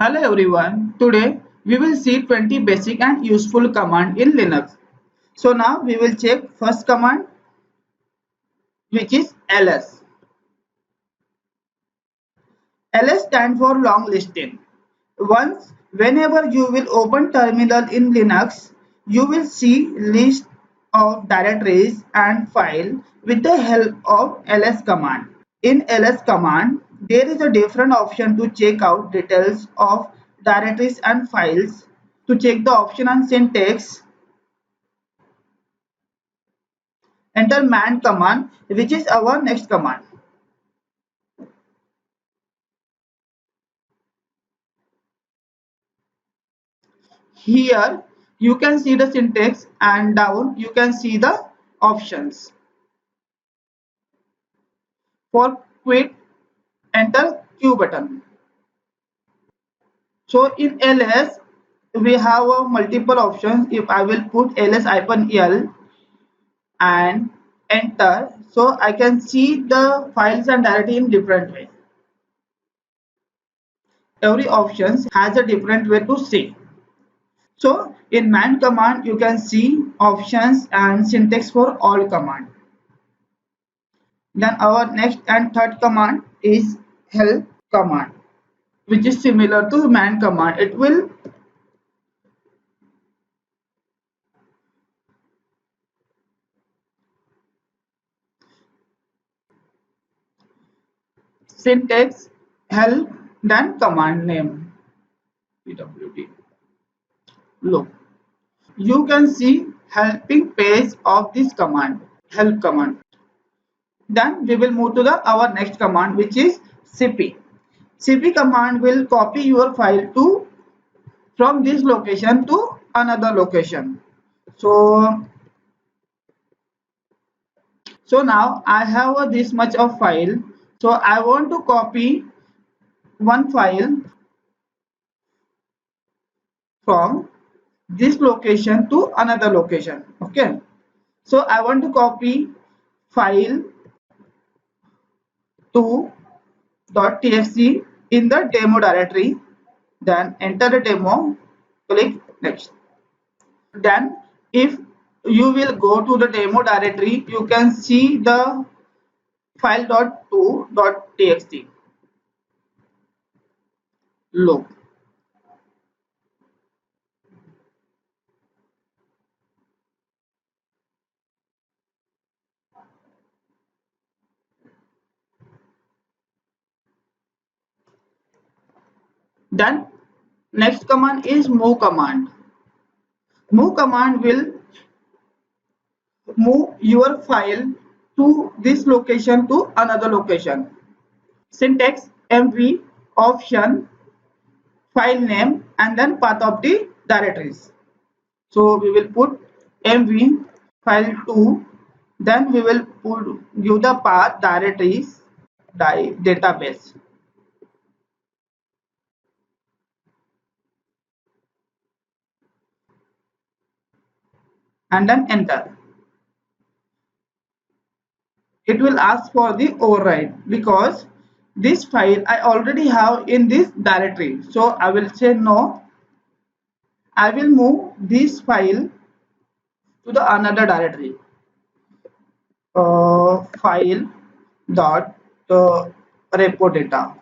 Hello everyone. Today we will see 20 basic and useful command in Linux. So now we will check first command, which is ls. Ls stand for long listing. Whenever you will open terminal in Linux, you will see list of directories and file with the help of ls command. In ls command, there is a different option to check out details of directories and files. To check the option and syntax, enter man command, which is our next command. Here you can see the syntax and down you can see the options. For quit, enter Q button. So in ls we have multiple options. If I will put ls-l and enter, so I can see the files and directory in different way. Every option has a different way to see. So in man command you can see options and syntax for all command. Then our next and third command is help command, which is similar to man command. It will syntax help, then command name pwd. Look, you can see helping page of this command, help command. Then we will move to the our next command, which is cp. Cp command will copy your file to from this location to another location. So now I have this much of file. So I want to copy one file from this location to another location. Okay. So I want to copy file to .txt in the demo directory. Then enter the demo, click next. Then if you will go to the demo directory, you can see the file.2.txt. Look, then next command is move command. Move command will move your file to this location to another location. Syntax mv option file name and then path of the directories. So we will put mv file2, then we will give the path directories database and then enter. It will ask for the override because this file I already have in this directory. So I will say no. I will move this file to the another directory. File dot repo data.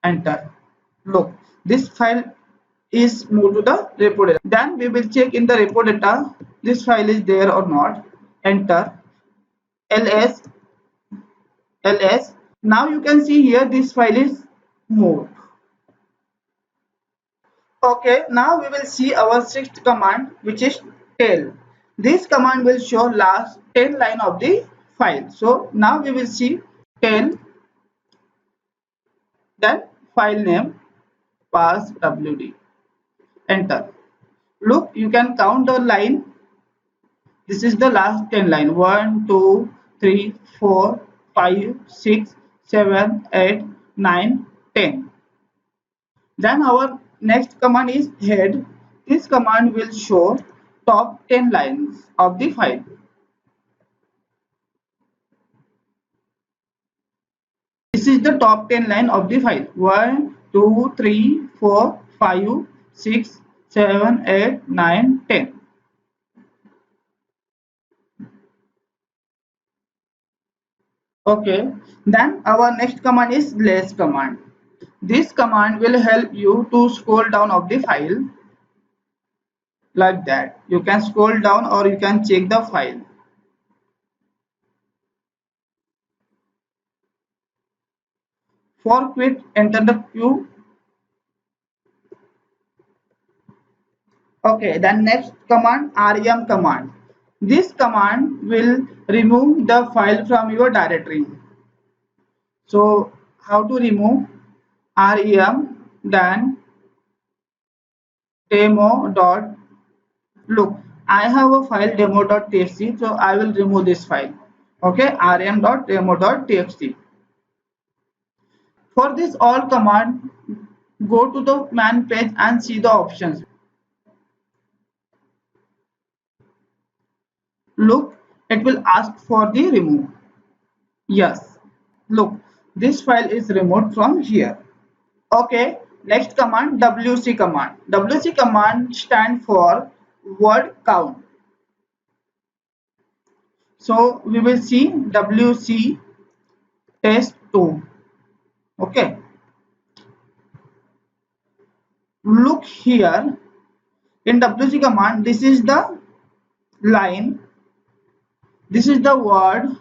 Enter. Look, this file is moved to the repo data. Then we will check in the repo data this file is there or not. Enter. ls. Now you can see here this file is moved. Okay, now we will see our sixth command, which is tail. This command will show last 10 line of the file. So now we will see tail, then file name, pass wd. Enter. Look, you can count the line. This is the last 10 line. 1, 2, 3, 4, 5, 6, 7, 8, 9, 10. Then our next command is head. This command will show top 10 lines of the file. This is the top 10 line of the file. 1, 2, 3, 4, 5, 6, 7, 8, 9, 10. Okay, then our next command is less command. This command will help you to scroll down of the file like that. You can scroll down or you can check the file. For quit, enter the Q. Okay, then next command, rem command. This command will remove the file from your directory. So how to remove? Rem then demo dot look. I have a file demo.txt, so I will remove this file. Okay, rm.demo.txt. For this all command, go to the man page and see the options. Look, it will ask for the remove. Yes, look, this file is removed from here. Okay, next command, wc command. Wc command stand for word count. So we will see wc test2. Okay, look here in wc command, this is the line, this is the word,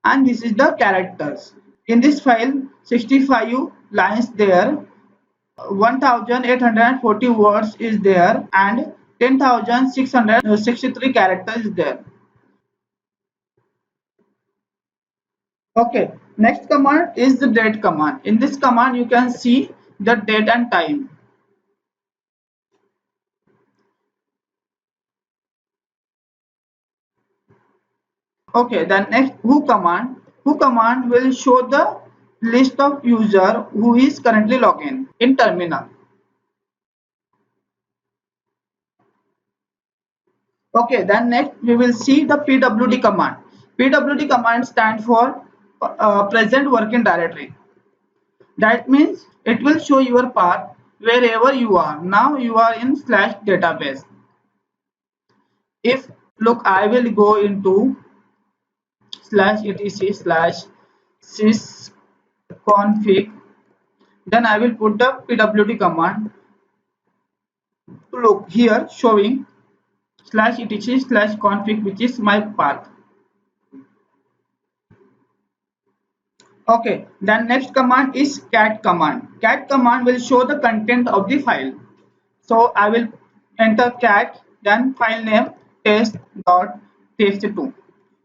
and this is the characters. In this file 65 lines there, 1840 words is there, and 10,663 characters is there. Okay, next command is the date command. In this command you can see the date and time. Okay, then next who command. Who command will show the list of user who is currently logged in terminal. Okay, then next we will see the pwd command. Pwd command stands for present working directory. That means it will show your path wherever you are. Now you are in slash database. If look, I will go into slash etc slash sysconfig, then I will put the pwd command. Look here showing slash etc slash config, which is my path. Okay, then next command is cat command. Cat command will show the content of the file. So I will enter cat, then file name test.txt2.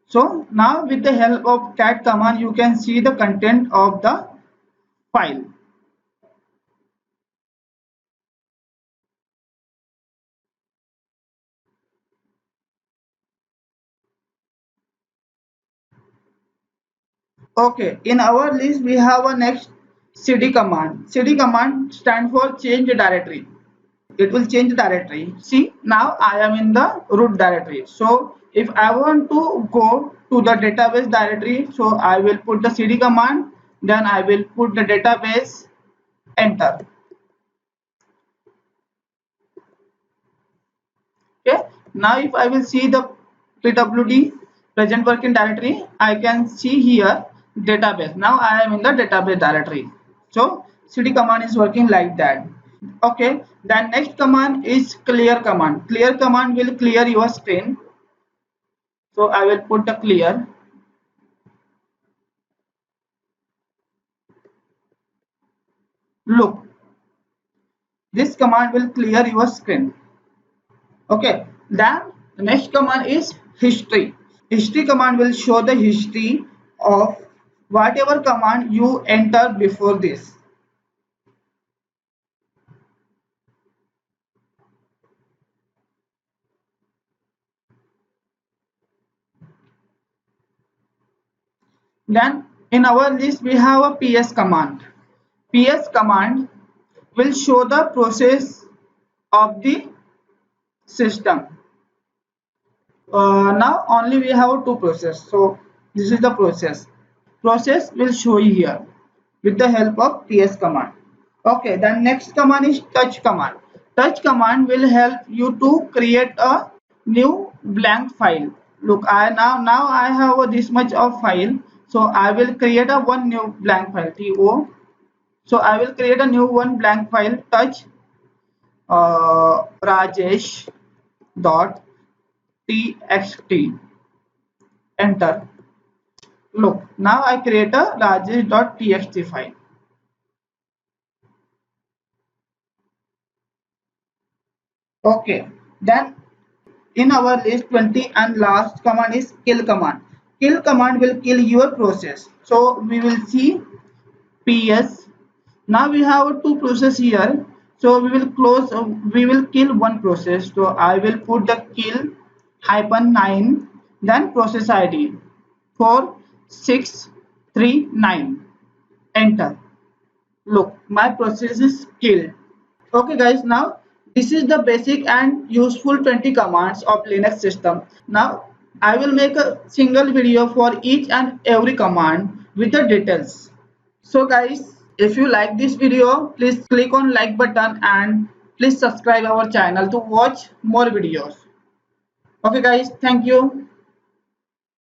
So now with the help of cat command you can see the content of the file. Okay, in our list we have a next cd command. Cd command stand for change directory. It will change the directory. See, now I am in the root directory. So if I want to go to the database directory, so I will put the cd command, then I will put the database, enter. Okay, now if I will see the pwd present working directory, I can see here database. Now I am in the database directory. So cd command is working like that. Okay, then next command is clear command. Clear command will clear your screen. So I will put the clear. Look, this command will clear your screen. Okay, then the next command is history. History command will show the history of whatever command you enter before this. Then in our list we have a ps command. PS command will show the process of the system. Now only we have two process. So this is the process. Process will show you here. with the help of ts command. Okay, the next command is touch command. Touch command will help you to create a new blank file. Look, I now I have this much of file, so I will create a one new blank file to. So I will create a new one blank file, touch rajesh dot txt. Enter. Look, now I create a rajesh dot txt file. Okay, then in our list 20 and last command is kill command. Kill command will kill your process. So we will see ps. Now we have two process here. So we will close, we will kill one process. So I will put the kill hyphen 9, then process id 4639. Enter. Look, my process is killed. Okay guys, now this is the basic and useful 20 commands of Linux system. Now I will make a single video for each and every command with the details. So guys, if you like this video, please click on like button and please subscribe our channel to watch more videos. Okay guys, thank you.